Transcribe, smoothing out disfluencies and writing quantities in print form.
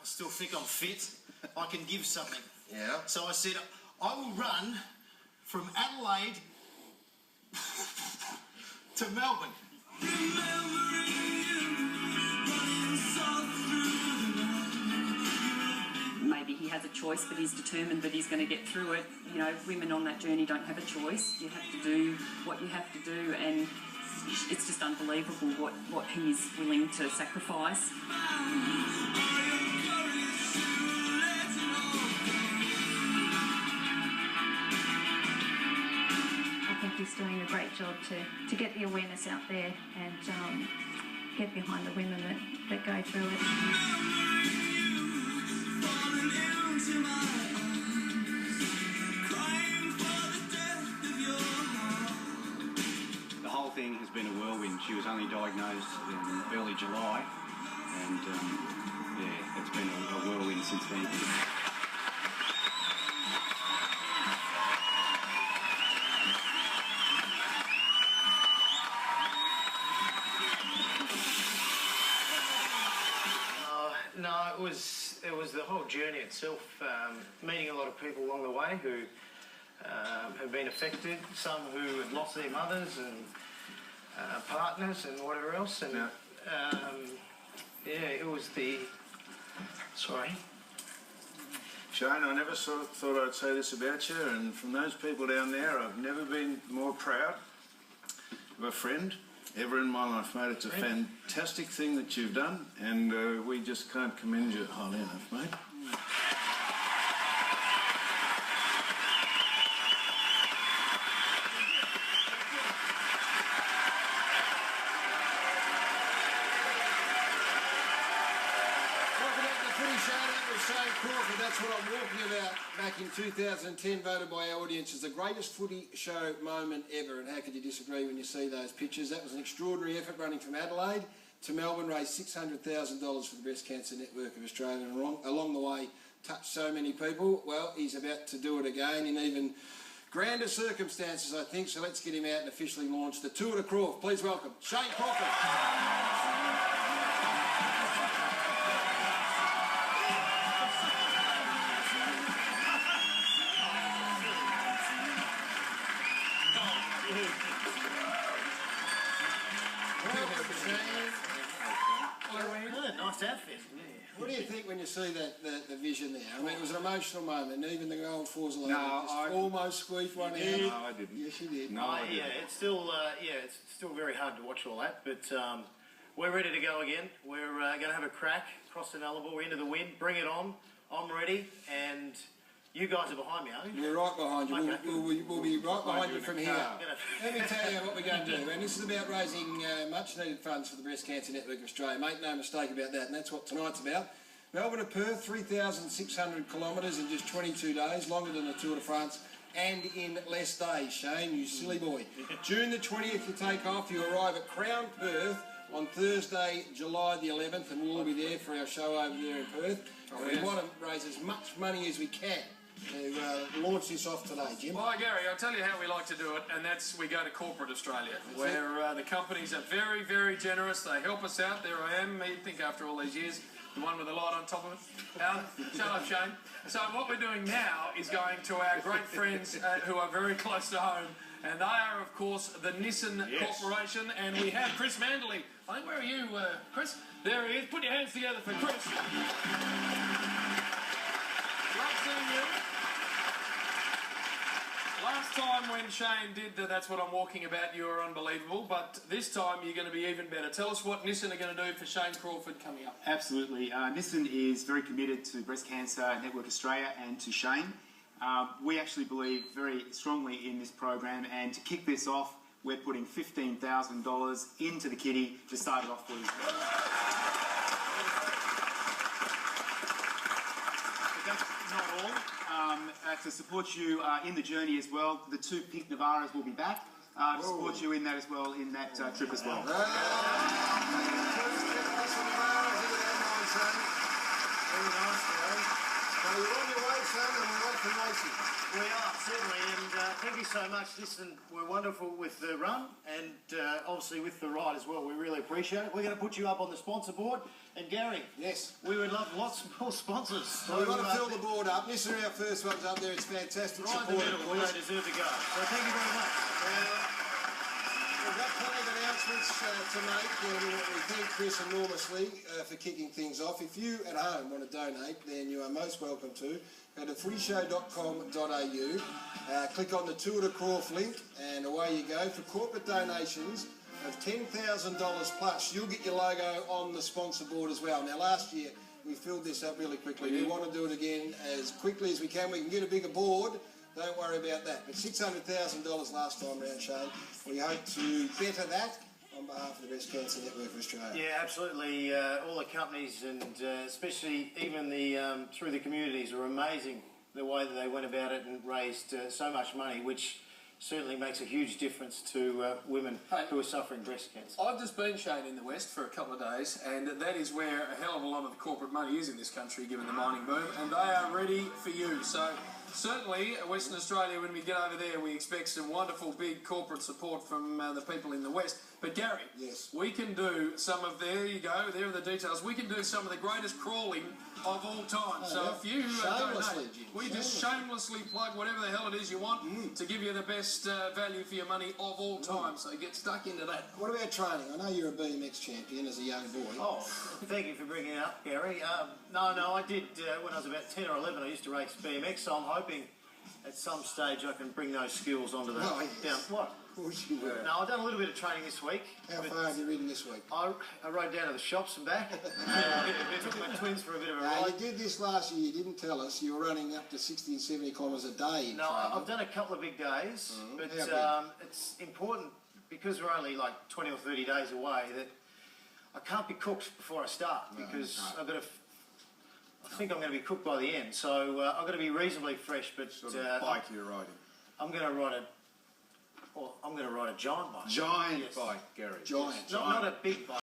still think I'm fit. I can give something. Yeah. So I said, I will run from Adelaide to Melbourne. Maybe he has a choice, but he's determined that he's going to get through it. You know, women on that journey don't have a choice. You have to do what you have to do, and it's just unbelievable what he's willing to sacrifice. I think he's doing a great job to get the awareness out there and get behind the women that go through it. The whole thing has been a whirlwind. She was only diagnosed in early July, and yeah, it's been a whirlwind since then. No, it was the whole journey itself. Meeting a lot of people along the way who have been affected, some who have lost their mothers and partners and whatever else. And yeah, it was the. Sorry. Shane, I never thought I'd say this about you, and from those people down there, I've never been more proud of a friend ever in my life, mate. It's a fantastic thing that you've done, and we just can't commend you highly enough, mate. Shane Crawford, that's what I'm walking about. Back in 2010, voted by our audience as the greatest footy show moment ever. And how could you disagree when you see those pictures? That was an extraordinary effort, running from Adelaide to Melbourne, raised $600,000 for the Breast Cancer Network of Australia, and along the way touched so many people. Well, he's about to do it again in even grander circumstances, I think. So let's get him out and officially launch the Tour de Crawf. Please welcome Shane Crawford. Nice outfit. What do you think when you see the vision there? I mean, it was an emotional moment. Even the old Forza almost squeezed one out. No, I didn't. Yes, you did. No, I didn't. Yeah, it's still very hard to watch all that, but we're ready to go again. We're going to have a crack across the Nullarbor into the wind. Bring it on. I'm ready, and you guys are behind me, aren't you? We're right behind you. Okay. We'll be right behind you from here. Yeah. Let me tell you what we're going to do. And this is about raising much-needed funds for the Breast Cancer Network of Australia. Make no mistake about that, and that's what tonight's about. Melbourne to Perth, 3,600 kilometres in just 22 days, longer than the Tour de France, and in less days. Shane, you silly boy. June the 20th, you take off. You arrive at Crown Perth on Thursday, July the 11th, and we'll all be there for our show over there in Perth. We want to raise as much money as we can to launch this off today, Jim. Well, Gary, I'll tell you how we like to do it, and that's we go to corporate Australia, where the companies are very, very generous. They help us out. There I am, I think after all these years, the one with the light on top of it. Shut up, Shane. So what we're doing now is going to our great friends who are very close to home, and they are, of course, the Nissan Corporation, and we have Chris Manderley. I think, where are you, Chris? There he is. Put your hands together for Chris. Love seeing you. Last time when Shane did That's What I'm Walking About, you were unbelievable, but this time you're going to be even better. Tell us what Nissan are going to do for Shane Crawford coming up. Absolutely. Nissan is very committed to Breast Cancer Network Australia and to Shane. We actually believe very strongly in this program, and to kick this off, we're putting $15,000 into the kitty to start it off with. But that's not all. To support you in the journey as well, the two pink Navaras will be back to support you in that as well, in that trip as well. Very nice, so you're on your way, son, and we're off to racing. We are, certainly, and thank you so much listen, were wonderful with the run and obviously with the ride as well. We really appreciate it. We're going to put you up on the sponsor board. And Gary, Yes. we would love lots more sponsors. So we've got to fill the board up. This is our first ones up there. It's fantastic Right in the support, middle, of where course. they deserve to go. So thank you very much. We've got plenty of announcements to make, and we thank Chris enormously for kicking things off. If you at home want to donate, then you are most welcome to. Go to footyshow.com.au, click on the Tour de Crawf link, and away you go. For corporate donations of $10,000 plus, you'll get your logo on the sponsor board as well. Now, last year we filled this up really quickly. We want to do it again as quickly as we can. We can get a bigger board. Don't worry about that. But $600,000 last time round, Shane. We hope to better that on behalf of the Breast Cancer Network of Australia. Yeah, absolutely. All the companies and especially even the through the communities are amazing the way that they went about it and raised so much money, which certainly makes a huge difference to women who are suffering breast cancer. I've just been, Shane, in the West for a couple of days, and that is where a hell of a lot of the corporate money is in this country, given the mining boom, and they are ready for you. So certainly, Western Australia, when we get over there, we expect some wonderful big corporate support from the people in the West. But Gary, Yes. we can do some of, there you go, there are the details, we can do some of the greatest crawling of all time. So yeah. if you Shamelessly, donate, Jim, we just shamelessly plug whatever the hell it is you want to give you the best value for your money of all time. So get stuck into that. What about training? I know you're a BMX champion as a young boy. Oh, thank you for bringing it up, Gary. No, I did, when I was about 10 or 11, I used to race BMX, so I'm hoping at some stage I can bring those skills onto the... Oh, yes. down. What? Of course you were. No, I've done a little bit of training this week. How but far have you ridden this week? I rode down to the shops and back. Took my twins for a bit of a You ride. did this last year, you didn't tell us. You were running up to 60 and 70 kilometres a day. in No, training. I've done a couple of big days, but How it's important because we're only like 20 or 30 days away that I can't be cooked before I start because I've got to. I think I'm going to be cooked by the end, so I've got to be reasonably fresh. But Sort of bike you're riding. I'm going to ride a. Well, I'm going to ride a giant bike. Giant Yes. bike, Gary. Giant. Not a big bike.